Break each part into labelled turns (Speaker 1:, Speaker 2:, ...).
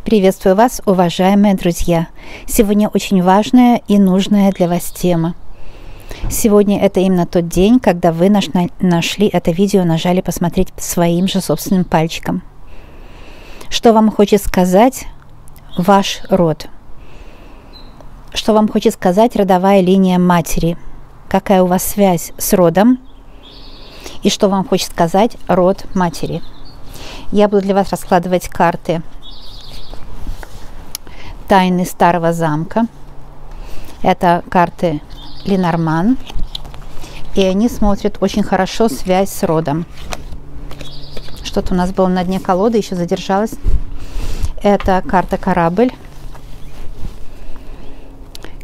Speaker 1: Приветствую вас, уважаемые друзья! Сегодня очень важная и нужная для вас тема. Сегодня это именно тот день, когда вы нашли это видео, нажали посмотреть своим же собственным пальчиком. Что вам хочет сказать ваш род? Что вам хочет сказать родовая линия матери? Какая у вас связь с родом? И что вам хочет сказать род матери? Я буду для вас раскладывать карты Тайны Старого Замка. Это карты Ленорман. И они смотрят очень хорошо связь с родом. Что-то у нас было на дне колоды, еще задержалось. Это карта Корабль.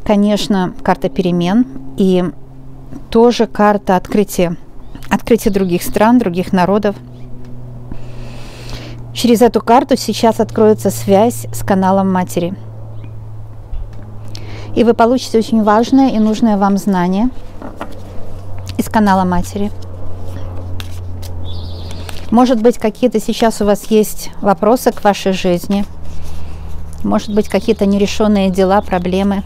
Speaker 1: Конечно, карта перемен. И тоже карта открытия. Открытие других стран, других народов. Через эту карту сейчас откроется связь с каналом матери. И вы получите очень важное и нужное вам знание из канала матери. Может быть, какие-то сейчас у вас есть вопросы к вашей жизни. Может быть, какие-то нерешенные дела, проблемы.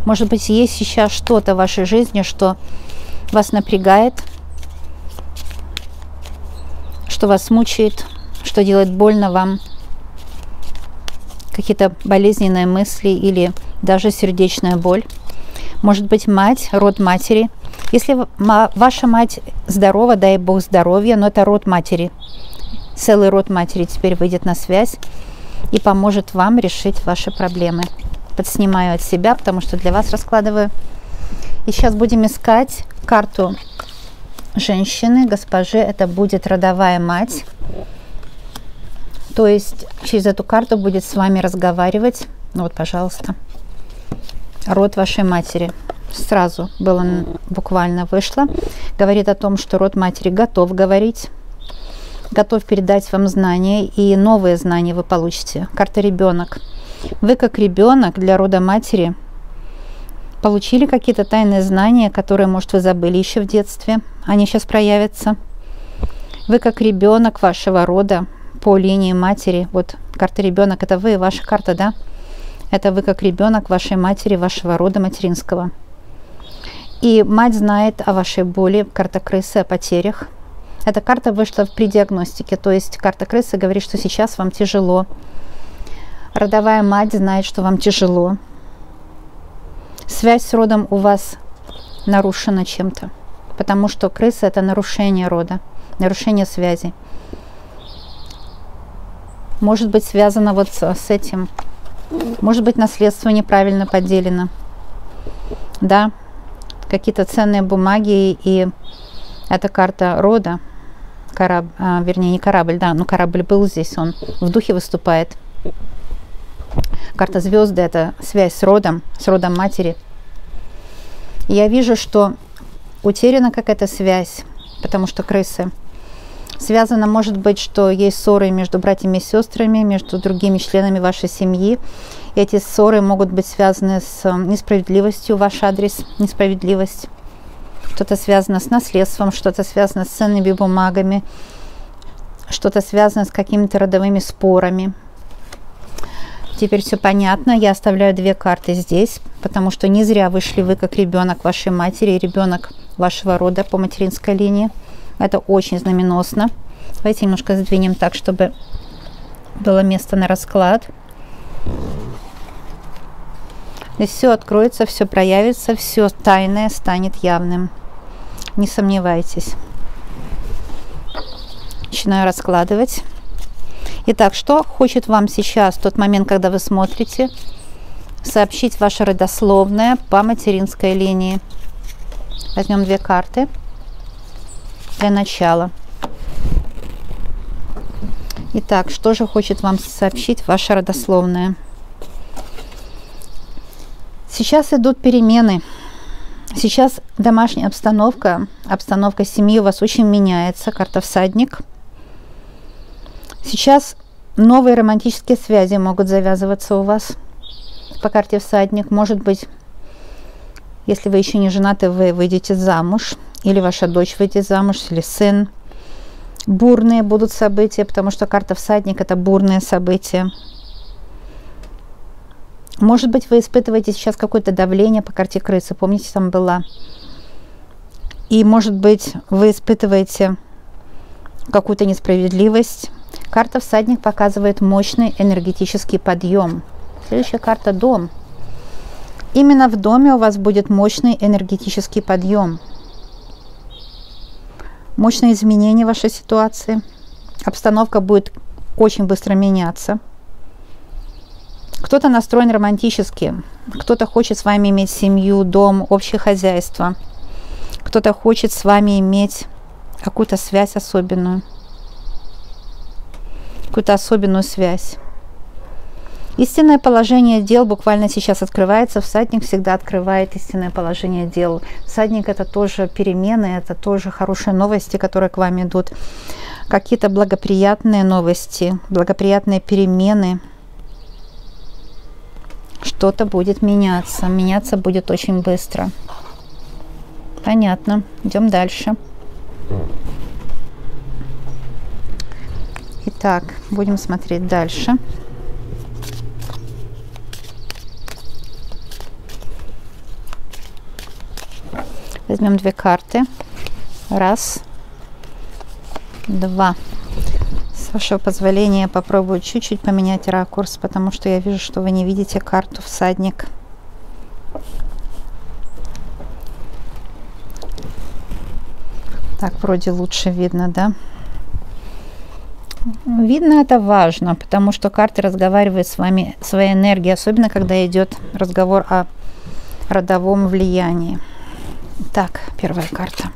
Speaker 1: Может быть, есть сейчас что-то в вашей жизни, что вас напрягает, что вас мучает, что делает больно вам. Какие-то болезненные мысли или даже сердечная боль. Может быть, мать, род матери. Если ваша мать здорова, дай Бог здоровья, но это род матери. Целый род матери теперь выйдет на связь и поможет вам решить ваши проблемы. Подснимаю от себя, потому что для вас раскладываю. И сейчас будем искать карту женщины, госпожи. Это будет родовая мать. То есть через эту карту будет с вами разговаривать. Ну вот, пожалуйста. Род вашей матери. Сразу было буквально вышло. Говорит о том, что род матери готов говорить. Готов передать вам знания. И новые знания вы получите. Карта ребенок. Вы как ребенок для рода матери получили какие-то тайные знания, которые, может, вы забыли еще в детстве. Они сейчас проявятся. Вы как ребенок вашего рода по линии матери. Вот карта ребенок, это вы, ваша карта, да? Это вы как ребенок вашей матери, вашего рода материнского. И мать знает о вашей боли, карта крысы, о потерях. Эта карта вышла при диагностике, то есть карта крысы говорит, что сейчас вам тяжело. Родовая мать знает, что вам тяжело. Связь с родом у вас нарушена чем-то, потому что крыса – это нарушение рода, нарушение связи. Может быть связано вот с этим. Может быть, наследство неправильно поделено. Да, какие-то ценные бумаги, и это карта рода. Вернее, не корабль, да, но корабль был здесь, он в духе выступает. Карта звезды – это связь с родом матери. Я вижу, что утеряна какая-то связь, потому что крысы. Связано, может быть, что есть ссоры между братьями и сестрами, между другими членами вашей семьи. И эти ссоры могут быть связаны с несправедливостью в ваш адрес, несправедливость. Что-то связано с наследством, что-то связано с ценными бумагами, что-то связано с какими-то родовыми спорами. Теперь все понятно. Я оставляю две карты здесь, потому что не зря вышли вы как ребенок вашей матери и ребенок вашего рода по материнской линии. Это очень знаменосно. Давайте немножко сдвинем так, чтобы было место на расклад. Здесь все откроется, все проявится, все тайное станет явным. Не сомневайтесь. Начинаю раскладывать. Итак, что хочет вам сейчас, в тот момент, когда вы смотрите, сообщить ваше родословное по материнской линии? Возьмем две карты для начала. Итак, что же хочет вам сообщить ваша родословная? Сейчас идут перемены. Сейчас домашняя обстановка, обстановка семьи у вас очень меняется. Карта всадник. Сейчас новые романтические связи могут завязываться у вас по карте всадник. Может быть, если вы еще не женаты, вы выйдете замуж. Или ваша дочь выйдет замуж, или сын. Бурные будут события, потому что карта всадник – это бурные события. Может быть, вы испытываете сейчас какое-то давление по карте крысы. Помните, там была. И, может быть, вы испытываете какую-то несправедливость. Карта всадник показывает мощный энергетический подъем. Следующая карта дом. Именно в доме у вас будет мощный энергетический подъем. Мощные изменения в вашей ситуации. Обстановка будет очень быстро меняться. Кто-то настроен романтически. Кто-то хочет с вами иметь семью, дом, общее хозяйство. Кто-то хочет с вами иметь какую-то связь особенную. Какую-то особенную связь. Истинное положение дел буквально сейчас открывается. Всадник всегда открывает истинное положение дел. Всадник — это тоже перемены, это тоже хорошие новости, которые к вам идут. Какие-то благоприятные новости, благоприятные перемены. Что-то будет меняться. Меняться будет очень быстро. Понятно. Идем дальше. Итак, будем смотреть дальше. Возьмем 2 карты. 1, 2. С вашего позволения попробую чуть-чуть поменять ракурс, потому что я вижу, что вы не видите карту всадник. Так, вроде лучше видно, да? Видно, это важно, потому что карты разговаривают с вами своей энергией, особенно когда идет разговор о родовом влиянии. Так, первая карта.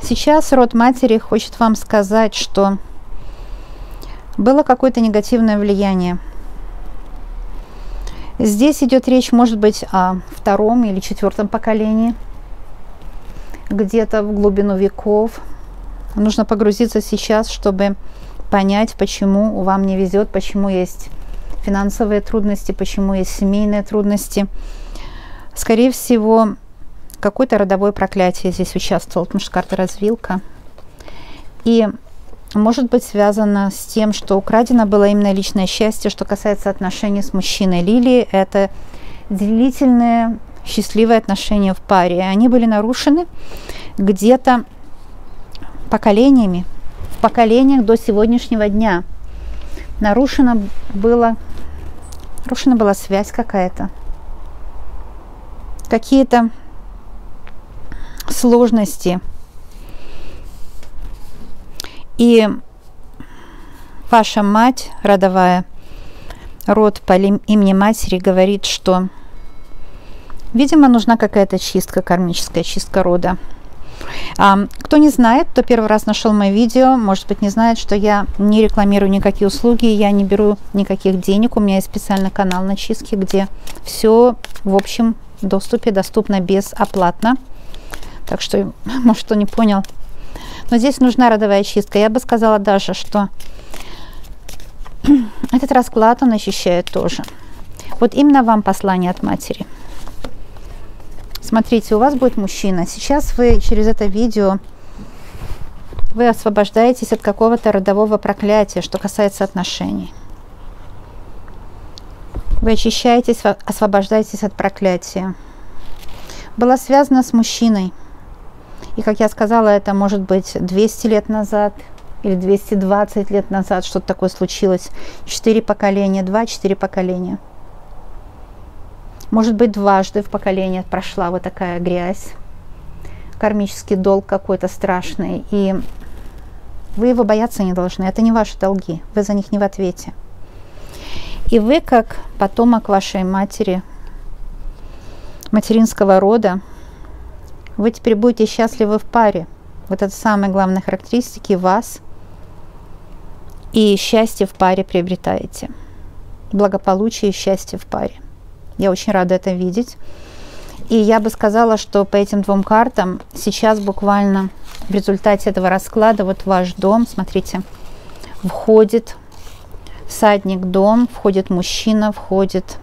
Speaker 1: Сейчас род матери хочет вам сказать, что было какое-то негативное влияние. Здесь идет речь, может быть, о 2-м или 4-м поколении. Где-то в глубину веков. Нужно погрузиться сейчас, чтобы понять, почему вам не везет, почему есть финансовые трудности, почему есть семейные трудности. Скорее всего, какое-то родовое проклятие здесь участвовало, потому что карта развилка. И может быть связано с тем, что украдено было именно личное счастье, что касается отношений с мужчиной. Лилии — это длительные, счастливые отношения в паре. И они были нарушены где-то поколениями, в поколениях до сегодняшнего дня. Нарушена была связь какая-то. Какие-то сложности. И ваша мать родовая, род по имени матери, говорит, что, видимо, нужна какая-то чистка, кармическая чистка рода. Кто не знает, кто первый раз нашел мое видео, может быть, не знает, что я не рекламирую никакие услуги, я не беру никаких денег. У меня есть специальный канал на чистке, где все в общем доступе доступно бесоплатно. Так что, может, кто не понял. Но здесь нужна родовая чистка. Я бы сказала даже, что этот расклад, он ощущает тоже. Вот именно вам послание от матери. Смотрите, у вас будет мужчина. Сейчас вы через это видео вы освобождаетесь от какого-то родового проклятия, что касается отношений. Вы очищаетесь, освобождаетесь от проклятия. Было связано с мужчиной. И, как я сказала, это может быть 200 лет назад или 220 лет назад что-то такое случилось. 4 поколения, 2-4 поколения. Может быть, дважды в поколение прошла вот такая грязь. Кармический долг какой-то страшный. И вы его бояться не должны. Это не ваши долги. Вы за них не в ответе. И вы, как потомок вашей матери, материнского рода, вы теперь будете счастливы в паре. Вот это самые главные характеристики вас. И счастье в паре приобретаете. Благополучие и счастье в паре. Я очень рада это видеть. И я бы сказала, что по этим 2 картам сейчас буквально в результате этого расклада вот ваш дом, смотрите, входит всадник, дом, входит мужчина, входит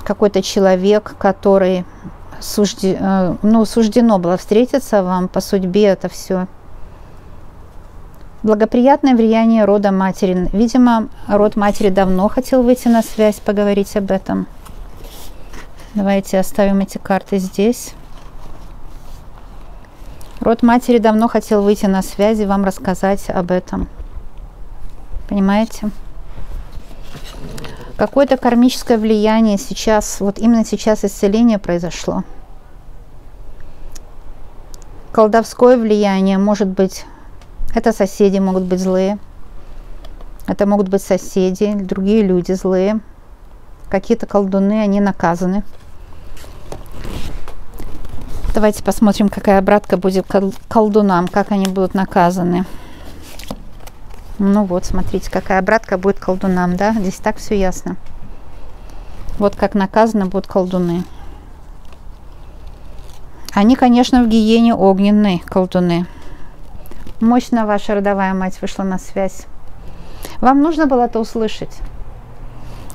Speaker 1: какой-то человек, который суждено было встретиться вам по судьбе. Это все Благоприятное влияние рода матери. Видимо, род матери давно хотел выйти на связь, поговорить об этом. Давайте оставим эти карты здесь. Род матери давно хотел выйти на связь и вам рассказать об этом. Понимаете? Какое-то кармическое влияние сейчас, вот именно сейчас исцеление произошло. Колдовское влияние, может быть, это соседи могут быть злые. Это могут быть соседи, другие люди злые. Какие-то колдуны, они наказаны. Давайте посмотрим, какая обратка будет колдунам, как они будут наказаны. Ну вот, смотрите, какая обратка будет колдунам, да? Здесь так все ясно. Вот как наказаны будут колдуны. Они, конечно, в гиене огненной, колдуны. Мощно ваша родовая мать вышла на связь. Вам нужно было это услышать.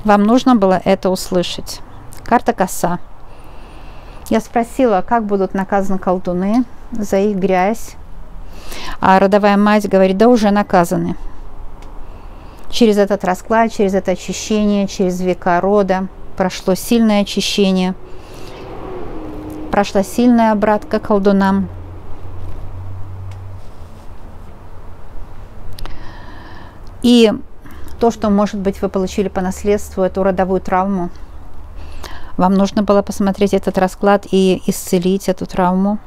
Speaker 1: Вам нужно было это услышать. Карта коса. Я спросила, как будут наказаны колдуны за их грязь. А родовая мать говорит, да уже наказаны. Через этот расклад, через это очищение, через века рода прошло сильное очищение. Прошла сильная обратка колдунам. И то, что, может быть, вы получили по наследству, эту родовую травму, вам нужно было посмотреть этот расклад и исцелить эту травму.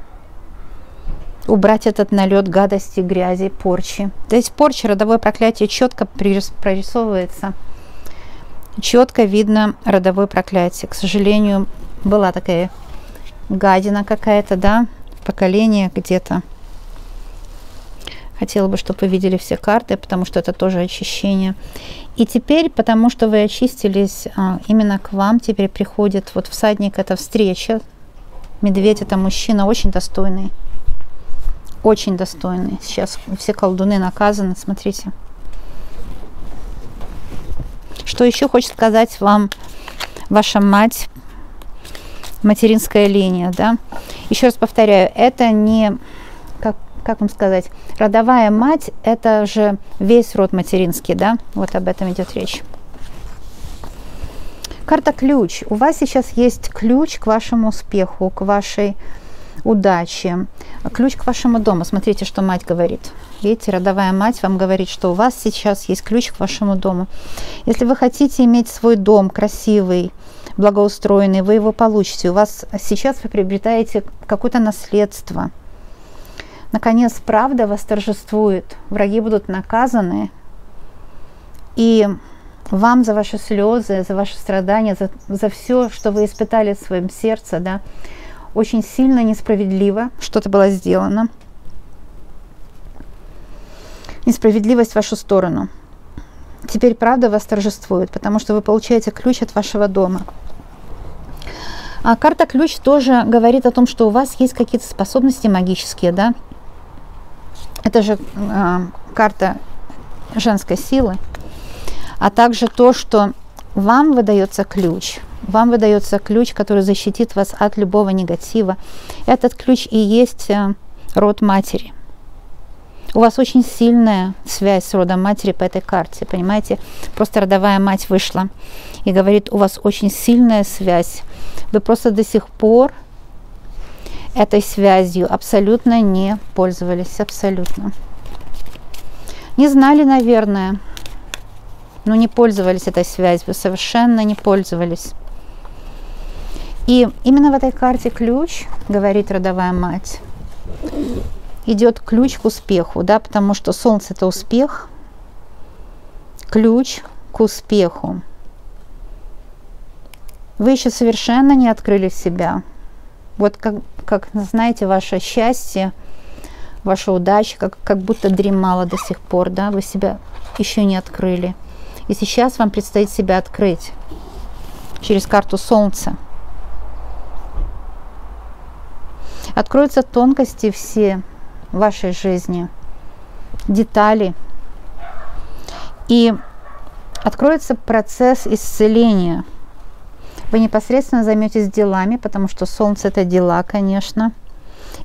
Speaker 1: Убрать этот налет гадости, грязи, порчи. Здесь порча, родовое проклятие четко прорисовывается. Четко видно родовое проклятие. К сожалению, была такая гадина какая-то, да, поколение где-то. Хотела бы, чтобы вы видели все карты, потому что это тоже очищение. И теперь, потому что вы очистились, именно к вам теперь приходит вот всадник, это встреча. Медведь, это мужчина очень достойный. Очень достойный. Сейчас все колдуны наказаны, смотрите. Что еще хочет сказать вам ваша мать, материнская линия, да? Еще раз повторяю, это не... Как вам сказать, родовая мать, это же весь род материнский, да? Вот об этом идет речь. Карта ключ. У вас сейчас есть ключ к вашему успеху, к вашей удаче, ключ к вашему дому. Смотрите, что мать говорит. Видите, родовая мать вам говорит, что у вас сейчас есть ключ к вашему дому. Если вы хотите иметь свой дом красивый, благоустроенный, вы его получите. У вас сейчас вы приобретаете какое-то наследство. Наконец, правда восторжествует, враги будут наказаны, и вам за ваши слезы, за ваши страдания, за все, что вы испытали в своем сердце, да, очень сильно несправедливо что-то было сделано. Несправедливость в вашу сторону. Теперь правда восторжествует, потому что вы получаете ключ от вашего дома. А карта ключ тоже говорит о том, что у вас есть какие-то способности магические, да. Это же карта женской силы, а также то, что вам выдается ключ. Вам выдается ключ, который защитит вас от любого негатива. Этот ключ и есть род матери. У вас очень сильная связь с родом матери по этой карте, понимаете? Просто родовая мать вышла и говорит, у вас очень сильная связь. Вы просто до сих пор этой связью абсолютно не пользовались, абсолютно. Не знали, наверное, но не пользовались этой связью, совершенно не пользовались. И именно в этой карте ключ, говорит родовая мать, идет ключ к успеху, да, потому что Солнце – это успех, ключ к успеху. Вы еще совершенно не открыли себя. Вот как знаете, ваше счастье, ваша удача, как будто дремала до сих пор, да, вы себя еще не открыли. И сейчас вам предстоит себя открыть через карту Солнца. Откроются тонкости все вашей жизни, детали. И откроется процесс исцеления. Вы непосредственно займетесь делами, потому что Солнце – это дела, конечно,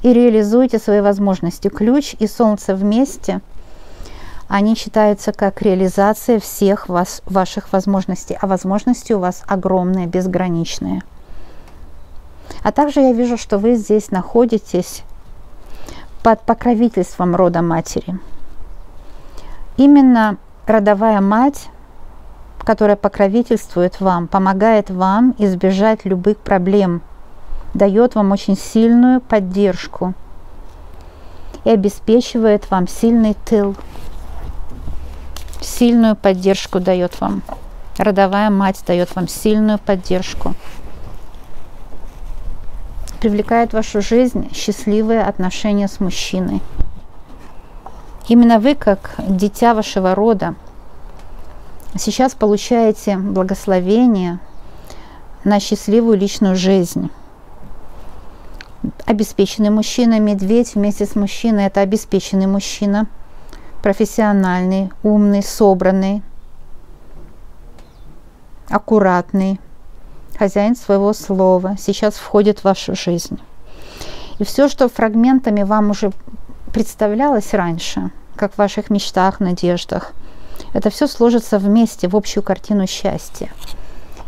Speaker 1: и реализуете свои возможности. Ключ и Солнце вместе они читаются как реализация всех ваших возможностей, а возможности у вас огромные, безграничные. А также я вижу, что вы здесь находитесь под покровительством рода матери. Именно родовая мать, которая покровительствует вам, помогает вам избежать любых проблем, дает вам очень сильную поддержку и обеспечивает вам сильный тыл. Сильную поддержку дает вам. Родовая мать дает вам сильную поддержку. Привлекает в вашу жизнь счастливые отношения с мужчиной. Именно вы, как дитя вашего рода, сейчас получаете благословение на счастливую личную жизнь. Обеспеченный мужчина, медведь вместе с мужчиной – это обеспеченный мужчина, профессиональный, умный, собранный, аккуратный, хозяин своего слова, сейчас входит в вашу жизнь. И все, что фрагментами вам уже представлялось раньше, как в ваших мечтах, надеждах, это все сложится вместе в общую картину счастья.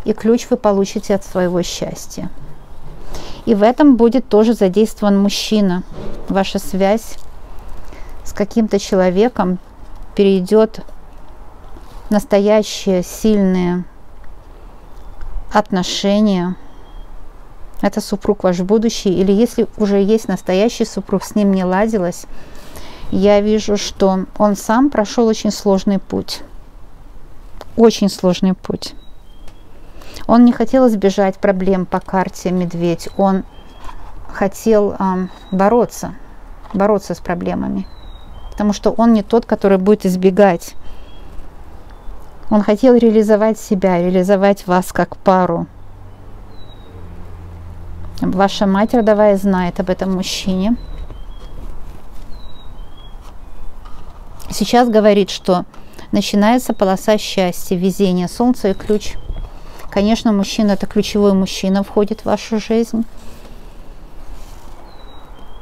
Speaker 1: И ключ вы получите от своего счастья. И в этом будет тоже задействован мужчина. Ваша связь с каким-то человеком перейдет в настоящие сильные отношения. Это супруг ваш будущий. Или если уже есть настоящий супруг, с ним не ладилось, я вижу, что он сам прошел очень сложный путь. Очень сложный путь. Он не хотел избежать проблем по карте медведь. Он хотел бороться с проблемами. Потому что он не тот, который будет избегать. Он хотел реализовать себя, реализовать вас как пару. Ваша мать родовая знает об этом мужчине. Сейчас говорит, что начинается полоса счастья, везения, солнце и ключ. Конечно, мужчина – это ключевой мужчина, входит в вашу жизнь.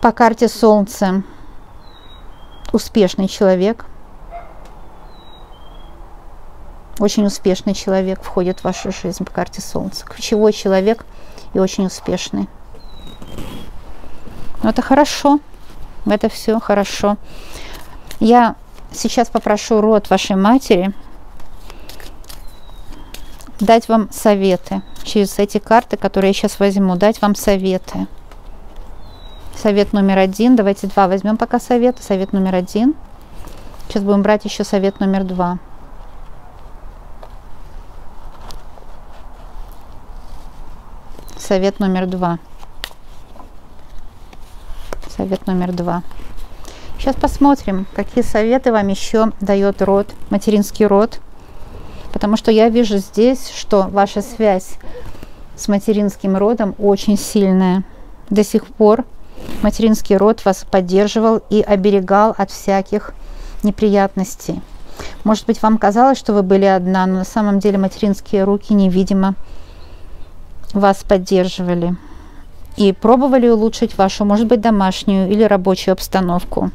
Speaker 1: По карте солнце успешный человек. Очень успешный человек входит в вашу жизнь по карте солнца. Ключевой человек и очень успешный. Но это хорошо. Это все хорошо. Я сейчас попрошу род вашей матери дать вам советы. Через эти карты, которые я сейчас возьму, дать вам советы. Совет номер 1. Давайте 2 возьмем пока совет. Совет номер 1. Сейчас будем брать еще совет номер 2. Совет номер 2. Совет номер 2. Сейчас посмотрим, какие советы вам еще дает род, материнский род. Потому что я вижу здесь, что ваша связь с материнским родом очень сильная. До сих пор материнский род вас поддерживал и оберегал от всяких неприятностей. Может быть, вам казалось, что вы были одна, но на самом деле материнские руки невидимо вас поддерживали и пробовали улучшить вашу, может быть, домашнюю или рабочую обстановку.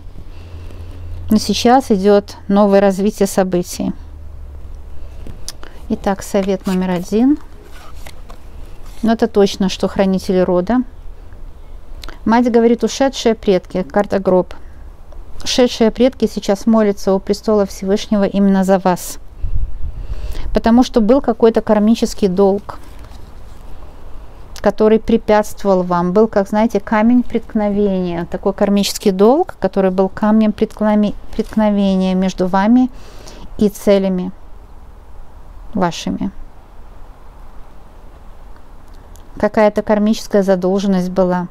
Speaker 1: Но сейчас идет новое развитие событий. Итак, совет номер 1. Но это точно, что хранители рода. Мать говорит, ушедшие предки, карта гроб. Ушедшие предки сейчас молятся у престола Всевышнего именно за вас. Потому что был какой-то кармический долг, который препятствовал вам. Был, как знаете, камень преткновения. Такой кармический долг, который был камнем преткновения между вами и целями вашими. Какая-то кармическая задолженность была.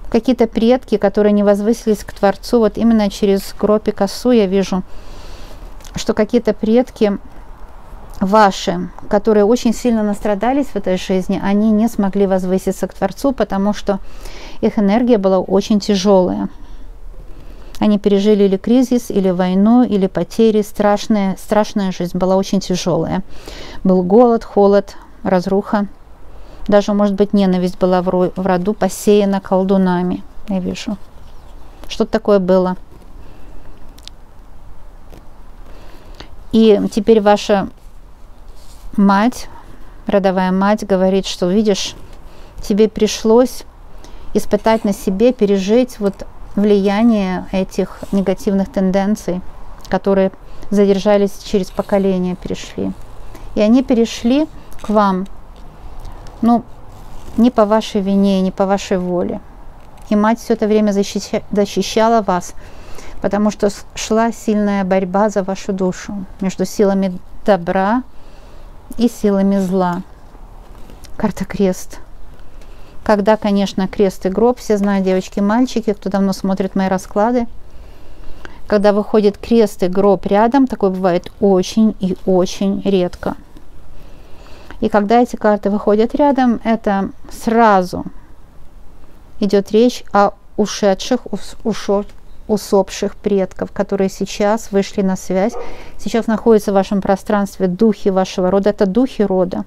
Speaker 1: Какие-то предки, которые не возвысились к Творцу, вот именно через гроб и косу я вижу, что какие-то предки ваши, которые очень сильно настрадались в этой жизни, они не смогли возвыситься к Творцу, потому что их энергия была очень тяжелая. Они пережили или кризис, или войну, или потери. Страшная жизнь была очень тяжелая. Был голод, холод, разруха. Даже, может быть, ненависть была в роду посеяна колдунами. Я вижу. Что-то такое было. И теперь ваша мать, родовая мать, говорит, что, видишь, тебе пришлось испытать на себе, пережить вот влияние этих негативных тенденций, которые задержались через поколения, перешли. И они перешли к вам, ну, не по вашей вине, не по вашей воле. И мать все это время защищала вас, потому что шла сильная борьба за вашу душу между силами добра и силами зла. Карта крест. Когда, конечно, крест и гроб, все знают, девочки и мальчики, кто давно смотрит мои расклады, когда выходит крест и гроб рядом, такое бывает очень и очень редко. И когда эти карты выходят рядом, это сразу идет речь о ушедших, усопших предков, которые сейчас вышли на связь, сейчас находятся в вашем пространстве духи вашего рода, это духи рода,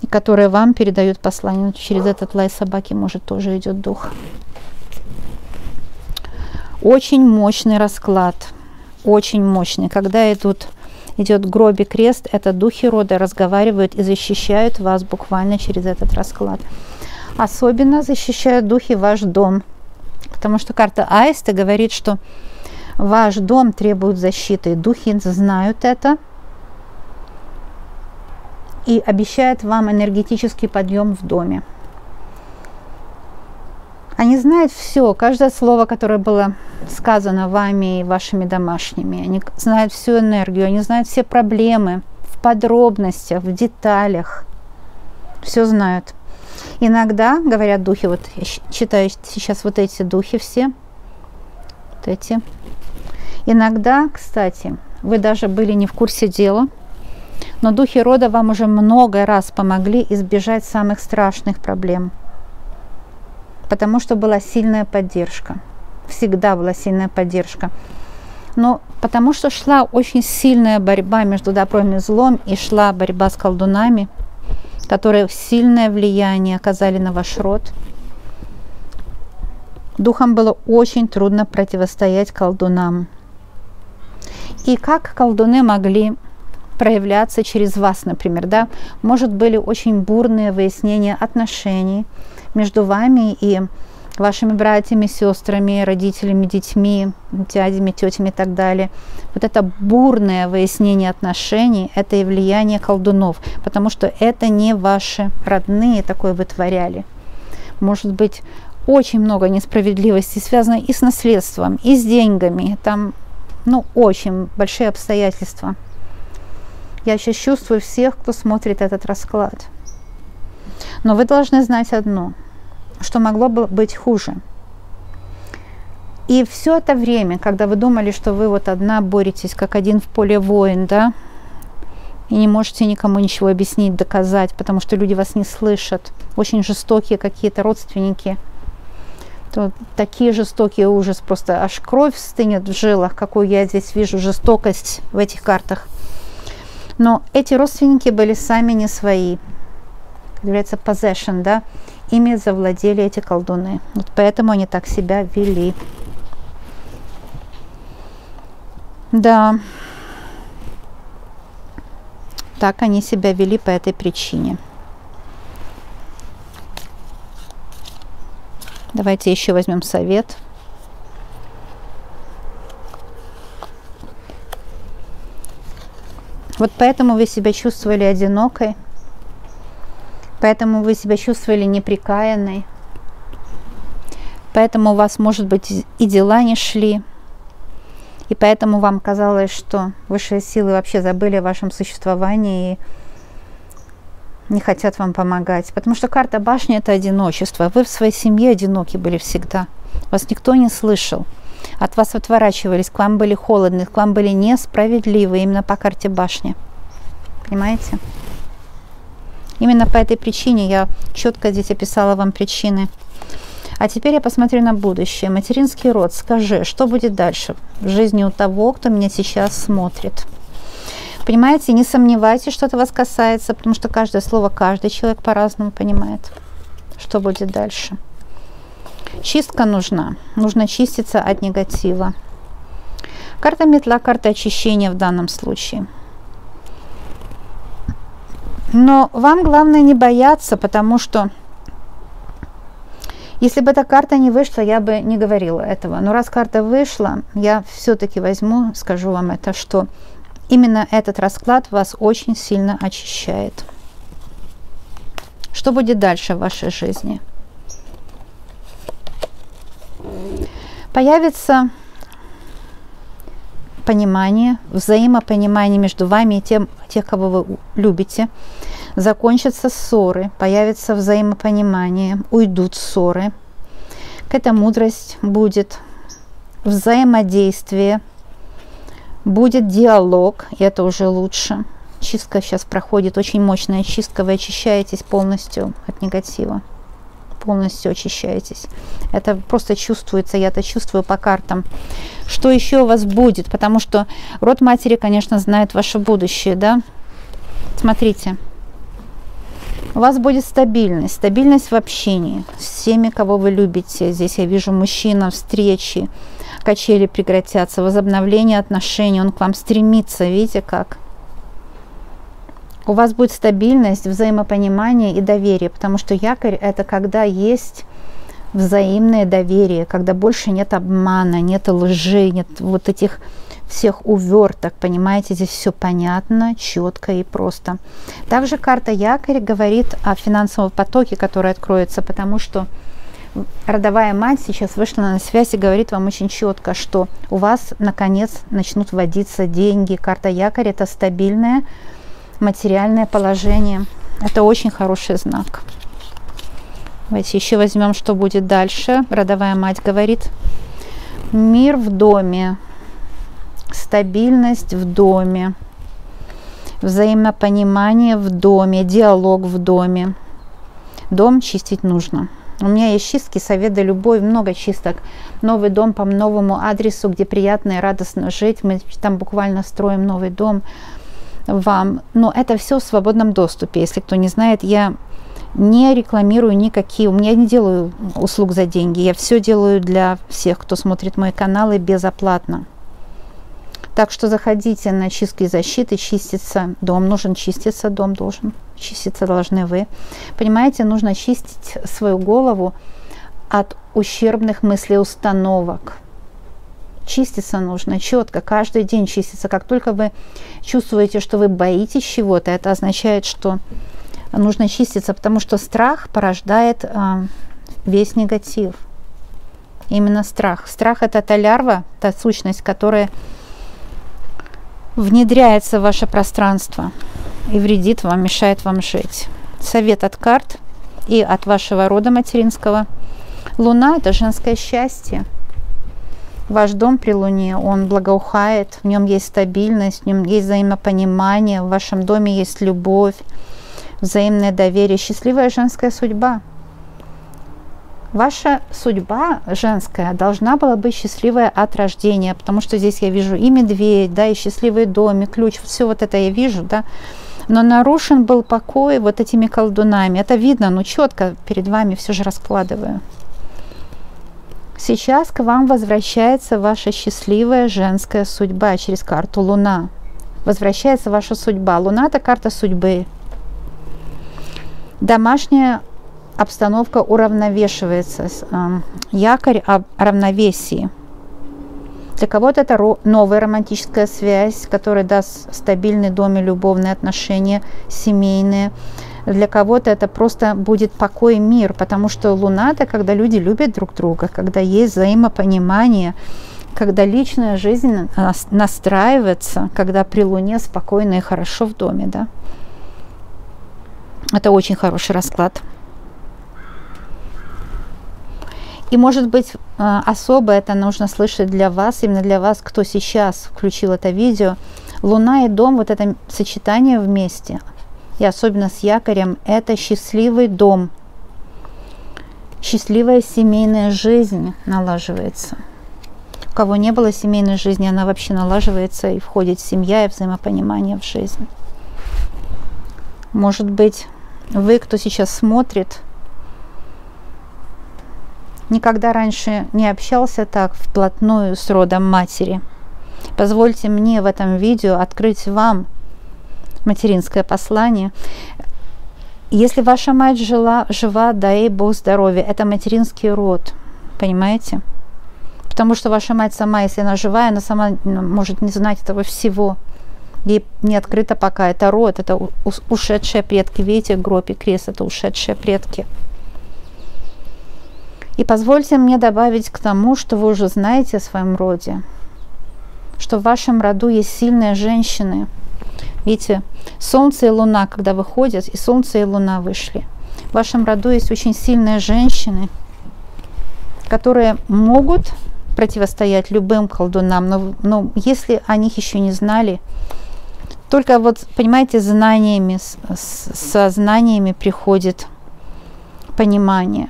Speaker 1: и которые вам передают послание. Через этот лай собаки, может, тоже идет дух. Очень мощный расклад, очень мощный. Когда идет гроб и крест, это духи рода разговаривают и защищают вас буквально через этот расклад. Особенно защищают духи ваш дом, потому что карта Аиста говорит, что ваш дом требует защиты. Духи знают это и обещают вам энергетический подъем в доме. Они знают все, каждое слово, которое было сказано вами и вашими домашними. Они знают всю энергию, они знают все проблемы в подробностях, в деталях. Все знают. Иногда, говорят духи, вот я читаю сейчас вот эти духи все, вот эти. Иногда, кстати, вы даже были не в курсе дела, но духи рода вам уже много раз помогли избежать самых страшных проблем. Потому что была сильная поддержка. Всегда была сильная поддержка. Но потому что шла очень сильная борьба между добром и злом, и шла борьба с колдунами, которые сильное влияние оказали на ваш род. Духам было очень трудно противостоять колдунам. И как колдуны могли проявляться через вас, например, да? Может, были очень бурные выяснения отношений между вами и вашими братьями, сестрами, родителями, детьми, дядями, тетями и так далее. Вот это бурное выяснение отношений, это и влияние колдунов, потому что это не ваши родные такое вытворяли. Может быть, очень много несправедливости связано и с наследством, и с деньгами. Там, ну, очень большие обстоятельства. Я сейчас чувствую всех, кто смотрит этот расклад. Но вы должны знать одно, что могло бы быть хуже. И все это время, когда вы думали, что вы вот одна боретесь, как один в поле воин, да, и не можете никому ничего объяснить, доказать, потому что люди вас не слышат, очень жестокие какие-то родственники, то такие жестокие ужас, просто аж кровь стынет в жилах, какую я здесь вижу, жестокость в этих картах. Но эти родственники были сами не свои. Является possession, да, ими завладели эти колдуны. Вот поэтому они так себя вели. Да, так они себя вели по этой причине. Давайте еще возьмем совет. Вот поэтому вы себя чувствовали одинокой, поэтому вы себя чувствовали неприкаянной, поэтому у вас, может быть, и дела не шли, и поэтому вам казалось, что высшие силы вообще забыли о вашем существовании и не хотят вам помогать. Потому что карта башни – это одиночество. Вы в своей семье одиноки были всегда. Вас никто не слышал. От вас отворачивались, к вам были холодны, к вам были несправедливы именно по карте башни. Понимаете? Именно по этой причине я четко здесь описала вам причины. А теперь я посмотрю на будущее. Материнский род, скажи, что будет дальше в жизни у того, кто меня сейчас смотрит? Понимаете, не сомневайтесь, что это вас касается, потому что каждое слово каждый человек по-разному понимает, что будет дальше. Чистка нужна. Нужно чиститься от негатива. Карта метла, карта очищения в данном случае. Но вам главное не бояться, потому что если бы эта карта не вышла, я бы не говорила этого. Но раз карта вышла, я все-таки возьму, скажу вам это, что именно этот расклад вас очень сильно очищает. Что будет дальше в вашей жизни? Появится понимание, взаимопонимание между вами и тех, кого вы любите. Закончатся ссоры, появится взаимопонимание, уйдут ссоры. Какая-то мудрость будет, взаимодействие, будет диалог, и это уже лучше. Чистка сейчас проходит, очень мощная чистка, вы очищаетесь полностью от негатива. Полностью очищаетесь. Это просто чувствуется, я это чувствую по картам. Что еще у вас будет? Потому что род матери, конечно, знает ваше будущее, да? Смотрите. У вас будет стабильность. Стабильность в общении с теми, кого вы любите. Здесь я вижу мужчина, встречи, качели прекратятся, возобновление отношений. Он к вам стремится, видите как? У вас будет стабильность, взаимопонимание и доверие, потому что якорь – это когда есть взаимное доверие, когда больше нет обмана, нет лжи, нет вот этих всех уверток, понимаете, здесь все понятно, четко и просто. Также карта якорь говорит о финансовом потоке, который откроется, потому что родовая мать сейчас вышла на связь и говорит вам очень четко, что у вас наконец начнут вводиться деньги. Карта якорь – это стабильное материальное положение. Это очень хороший знак. Давайте еще возьмем, что будет дальше. Родовая мать говорит: мир в доме, стабильность в доме, взаимопонимание в доме, диалог в доме. Дом чистить нужно. У меня есть чистки, советы, любовь, много чисток. Новый дом по новому адресу, где приятно и радостно жить. Мы там буквально строим новый дом вам. Но это все в свободном доступе. Если кто не знает, я не рекламирую никакие, у меня не делаю услуг за деньги. Я все делаю для всех, кто смотрит мои каналы, безоплатно. Так что заходите на чистки и защиты, чиститься дом нужен, чиститься дом должен, чиститься должны вы. Понимаете, нужно чистить свою голову от ущербных мыслей, установок. Чиститься нужно четко, каждый день чиститься. Как только вы чувствуете, что вы боитесь чего-то, это означает, что нужно чиститься, потому что страх порождает весь негатив. Именно страх. Страх – это та лярва, та сущность, которая внедряется в ваше пространство и вредит вам, мешает вам жить. Совет от карт и от вашего рода материнского. Луна – это женское счастье. Ваш дом при Луне, он благоухает, в нем есть стабильность, в нем есть взаимопонимание, в вашем доме есть любовь, взаимное доверие, счастливая женская судьба. Ваша судьба женская должна была быть счастливая от рождения, потому что здесь я вижу и медведь, да, и счастливый дом, и ключ, все вот это я вижу, да. Но нарушен был покой вот этими колдунами. Это видно, но четко перед вами все же раскладываю. Сейчас к вам возвращается ваша счастливая женская судьба через карту Луна. Возвращается ваша судьба. Луна – это карта судьбы. Домашняя обстановка уравновешивается. Якорь о равновесии. Для кого-то это новая романтическая связь, которая даст стабильный дом и любовные отношения, семейные. Для кого-то это просто будет покой и мир, потому что Луна – это когда люди любят друг друга, когда есть взаимопонимание, когда личная жизнь настраивается, когда при Луне спокойно и хорошо в доме, да. Это очень хороший расклад. И, может быть, особо это нужно слышать для вас, именно для вас, кто сейчас включил это видео. Луна и дом, вот это сочетание вместе, и особенно с якорем, это счастливый дом. Счастливая семейная жизнь налаживается. У кого не было семейной жизни, она вообще налаживается, и входит семья и взаимопонимание в жизнь. Может быть, вы, кто сейчас смотрит, никогда раньше не общался так вплотную с родом матери. Позвольте мне в этом видео открыть вам материнское послание. Если ваша мать жива, дай Бог здоровья. Это материнский род, понимаете? Потому что ваша мать сама, если она живая, она сама может не знать этого всего. Ей не открыто пока. Это род, это ушедшие предки. Видите, гроб и крест – это ушедшие предки. И позвольте мне добавить к тому, что вы уже знаете о своем роде, что в вашем роду есть сильные женщины. Видите, Солнце и Луна, когда выходят, и Солнце и Луна вышли. В вашем роду есть очень сильные женщины, которые могут противостоять любым колдунам, но если о них еще не знали, только вот, понимаете, знаниями, со знаниями приходит понимание.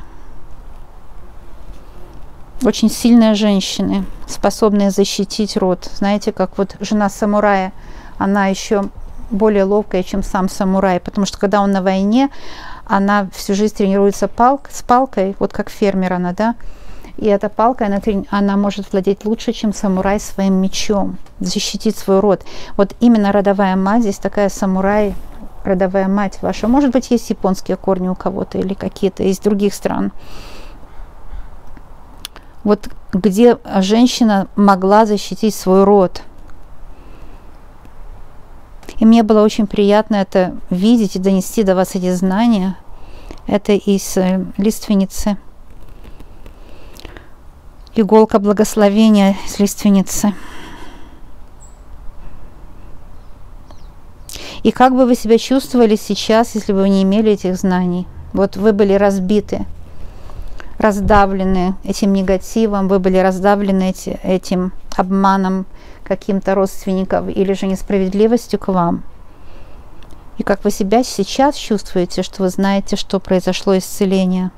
Speaker 1: Очень сильные женщины, способные защитить род. Знаете, как вот жена самурая, она еще более ловкая, чем сам самурай, потому что когда он на войне, она всю жизнь тренируется с палкой, вот как фермер она, да, и эта палка, она может владеть лучше, чем самурай своим мечом, защитить свой род. Вот именно родовая мать, здесь такая самурай, родовая мать ваша. Может быть, есть японские корни у кого-то или какие-то из других стран. Вот где женщина могла защитить свой род. И мне было очень приятно это видеть и донести до вас эти знания. Это из лиственницы. Иголка благословения из лиственницы. И как бы вы себя чувствовали сейчас, если бы вы не имели этих знаний? Вот вы были разбиты, раздавлены этим негативом, вы были раздавлены этим обманом каким-то родственников или же несправедливостью к вам. И как вы себя сейчас чувствуете, что вы знаете, что произошло исцеление.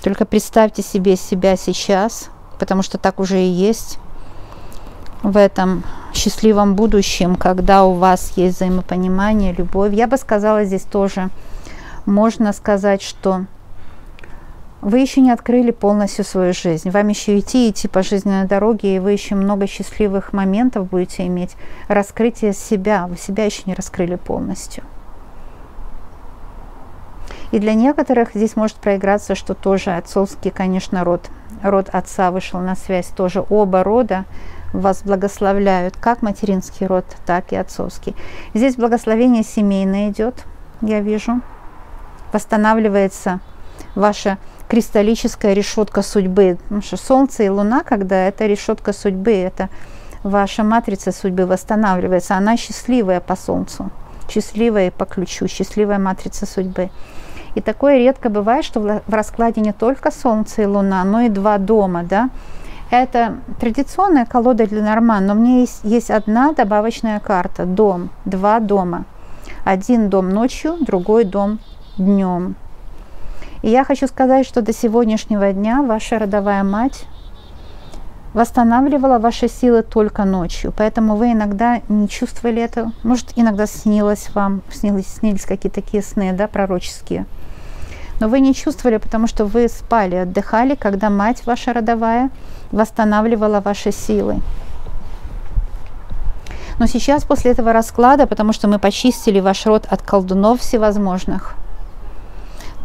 Speaker 1: Только представьте себе себя сейчас, потому что так уже и есть, в этом счастливом будущем, когда у вас есть взаимопонимание, любовь. Я бы сказала, здесь тоже можно сказать, что вы еще не открыли полностью свою жизнь. Вам еще идти по жизненной дороге, и вы еще много счастливых моментов будете иметь. Раскрытие себя. Вы себя еще не раскрыли полностью. И для некоторых здесь может проиграться, что тоже отцовский, конечно, род отца вышел на связь. Тоже оба рода вас благословляют, как материнский род, так и отцовский. Здесь благословение семейное идет, я вижу. Восстанавливается ваша кристаллическая решетка судьбы. Потому что Солнце и Луна, когда это решетка судьбы, это ваша матрица судьбы восстанавливается. Она счастливая по Солнцу, счастливая по ключу, счастливая матрица судьбы. И такое редко бывает, что в раскладе не только Солнце и Луна, но и два дома, да. Это традиционная колода для Норман, но у меня есть одна добавочная карта, дом, два дома. Один дом ночью, другой дом днем. И я хочу сказать, что до сегодняшнего дня ваша родовая мать восстанавливала ваши силы только ночью, поэтому вы иногда не чувствовали это. Может, иногда снилось вам, снились какие-то такие сны, да, пророческие. Но вы не чувствовали, потому что вы спали, отдыхали, когда мать ваша родовая восстанавливала ваши силы. Но сейчас, после этого расклада, потому что мы почистили ваш род от колдунов всевозможных,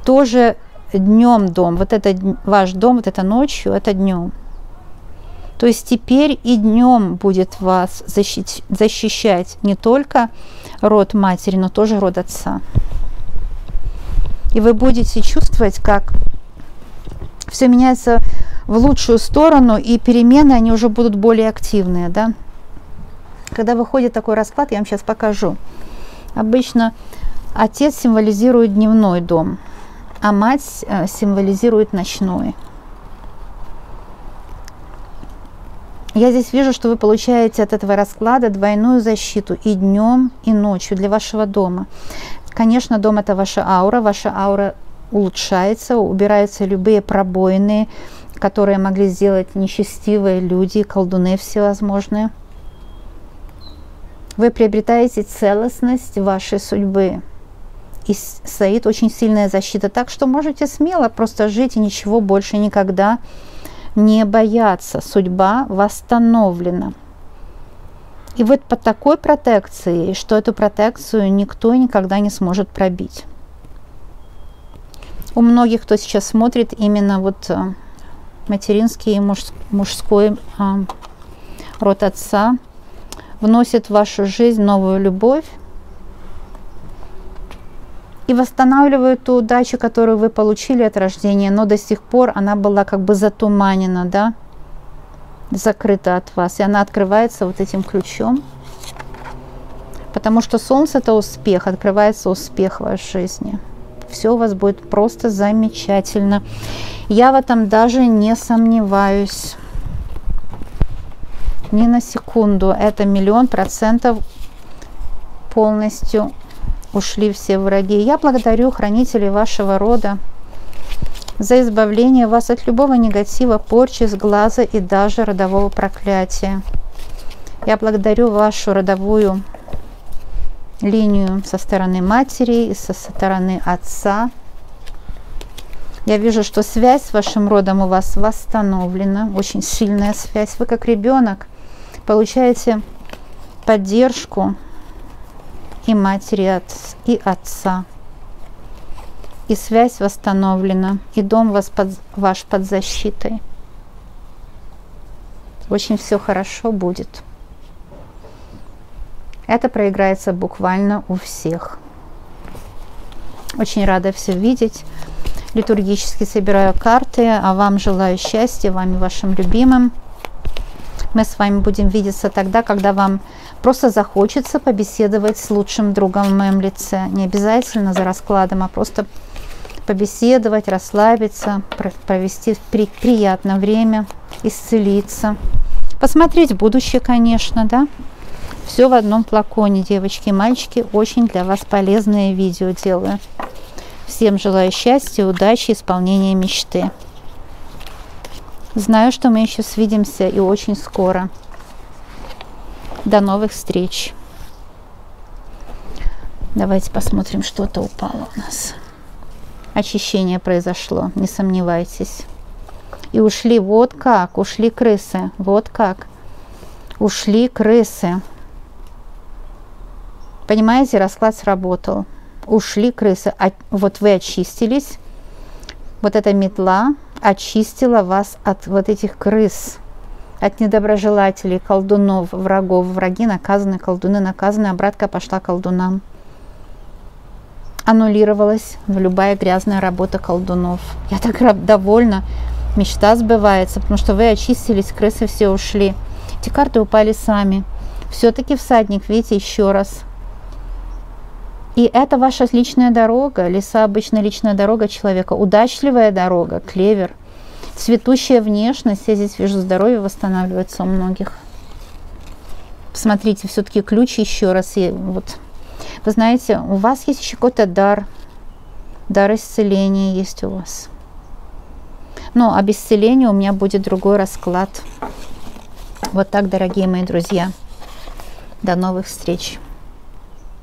Speaker 1: тоже днем дом, вот это ваш дом, вот это ночью, это днем. То есть теперь и днем будет вас защищать не только род матери, но тоже род отца. И вы будете чувствовать, как все меняется в лучшую сторону, и перемены, они уже будут более активные, да? Когда выходит такой расклад, я вам сейчас покажу. Обычно отец символизирует дневной дом, а мать символизирует ночной. Я здесь вижу, что вы получаете от этого расклада двойную защиту и днем, и ночью для вашего дома. Конечно, дом – это ваша аура улучшается, убираются любые пробоины, которые могли сделать нечестивые люди, колдуны всевозможные. Вы приобретаете целостность вашей судьбы. И стоит очень сильная защита, так что можете смело просто жить и ничего больше никогда не бояться, судьба восстановлена. И вот под такой протекцией, что эту протекцию никто никогда не сможет пробить. У многих, кто сейчас смотрит, именно вот материнский и мужской род отца вносит в вашу жизнь новую любовь и восстанавливает ту удачу, которую вы получили от рождения, но до сих пор она была как бы затуманена, да, закрыта от вас, и она открывается вот этим ключом, потому что Солнце — это успех, открывается успех в вашей жизни. Все у вас будет просто замечательно. Я в этом даже не сомневаюсь. Ни на секунду. Это 1000000% полностью ушли все враги. Я благодарю хранителей вашего рода за избавление вас от любого негатива, порчи, сглаза и даже родового проклятия. Я благодарю вашу родовую линию со стороны матери и со стороны отца. Я вижу, что связь с вашим родом у вас восстановлена, очень сильная связь. Вы как ребенок получаете поддержку и матери, и отца. И связь восстановлена, и дом ваш под защитой. Очень все хорошо будет. Это проиграется буквально у всех. Очень рада все видеть. Литургически собираю карты, а вам желаю счастья, вам и вашим любимым. Мы с вами будем видеться тогда, когда вам просто захочется побеседовать с лучшим другом в моем лице. Не обязательно за раскладом, а просто побеседовать, расслабиться, провести приятное время, исцелиться. Посмотреть будущее, конечно, да. Все в одном флаконе, девочки и мальчики. Очень для вас полезные видео делаю. Всем желаю счастья, удачи, исполнения мечты. Знаю, что мы еще свидимся и очень скоро. До новых встреч. Давайте посмотрим, что-то упало у нас. Очищение произошло, не сомневайтесь. И ушли, вот как, ушли крысы, вот как. Ушли крысы. Понимаете, расклад сработал. Ушли крысы. Вот вы очистились. Вот эта метла очистила вас от вот этих крыс, от недоброжелателей, колдунов, врагов. Враги наказаны, колдуны наказаны, обратка пошла колдунам. Аннулировалась любая грязная работа колдунов. Я так довольна. Мечта сбывается, потому что вы очистились, крысы все ушли. Эти карты упали сами. Все-таки всадник, видите, еще раз. И это ваша личная дорога. Лиса — обычно личная дорога человека. Удачливая дорога, клевер. Цветущая внешность. Я здесь вижу, здоровье восстанавливается у многих. Посмотрите, все-таки ключ еще раз. И вот, вы знаете, у вас есть еще какой-то дар. Дар исцеления есть у вас. Но об исцелении у меня будет другой расклад. Вот так, дорогие мои друзья. До новых встреч.